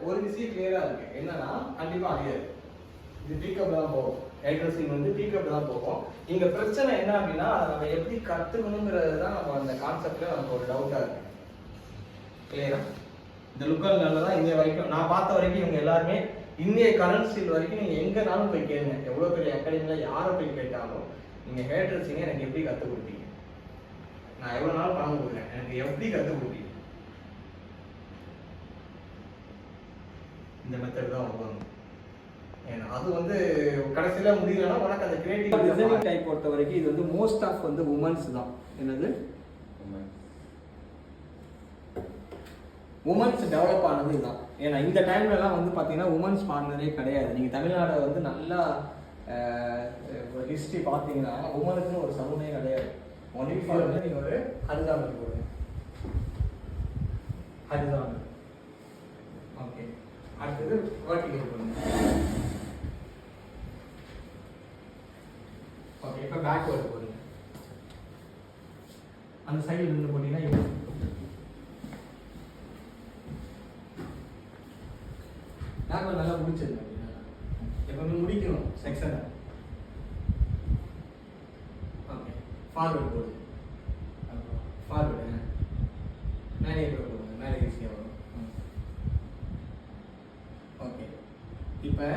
ஒரு விஷயம் கிளியரா இருக்கு என்னன்னா கண்டிப்பா அழியாது. இது பீக்கப் தான் போகும். ஹேட்ரஸிங் வந்து பீக்கப் தான் போகும். இங்க பிரச்சனை என்ன அப்படின்னா அதை நம்ம எப்படி கத்துக்கணுங்கிறது தான் நம்ம அந்த கான்செப்ட்ல நமக்கு ஒரு டவுட்டா இருக்கு. கிளியரா? இந்த லுக்கல்ல தான் இன்னைய வரைக்கும் நான் பார்த்த வரைக்கும் இவங்க எல்லாருமே இன்னைய கரண்ட் ஸ்டில் வரைக்கும் நீங்க எங்கனாலும் போய் கேளுங்க. எவ்வளவு பெரிய அகாடமில யாரை போய் கேட்டாலும் நீங்க ஹேட்ரஸிங்க எனக்கு எப்படி கத்து கொடுப்பீங்க, நான் எவ்வளவு நாள் பணம் கொடுக்குறேன், எனக்கு எப்படி கத்து கொடுப்பீங்க, இந்த மெத்தட் தான் வருவாங்க. ஏன்னா அது வந்து கடைசியில முடியலன்னா உனக்கு அந்த கிரியேட்டிவ் டிசைனிங் டைப் பொறுத்த வரைக்கும் இது வந்து மோஸ்ட் ஆஃப் வந்து உமன்ஸ் தான். என்னது உமன்ஸ் டெவலப் ஆனது இதுதான். ஏன்னா இந்த டைம்லலாம் வந்து பார்த்தீங்கன்னா உமன்ஸ் பாடினதே கிடையாது. நீங்கள் தமிழ்நாடை வந்து நல்லா ஹிஸ்ட்ரி பார்த்தீங்கன்னா உமனுக்குன்னு ஒரு சமூகமே கிடையாது. ஒன்லி ஃபார் வந்து நீங்கள் ஒரு ஹரிசாமல் போடுங்க. ஹரிசாமல் ஓகே. அடுத்தது வெர்டிகல் போடுங்க. ஓகே, இப்போ பேக்வேர்டு போடுங்க. அந்த சைடில் இருந்து போட்டீங்கன்னா பேக்வேர்டு நல்லா முடிச்சிருங்க. எப்பவுமே முடிக்கணும் செக்ஷனை. ஓகே, ஃபார்வேர்டு போடுங்க. ஃபார்வேர்டு மேலே போடுங்க. மேலே ஈஸியாக வரும். ஓகே, இப்போ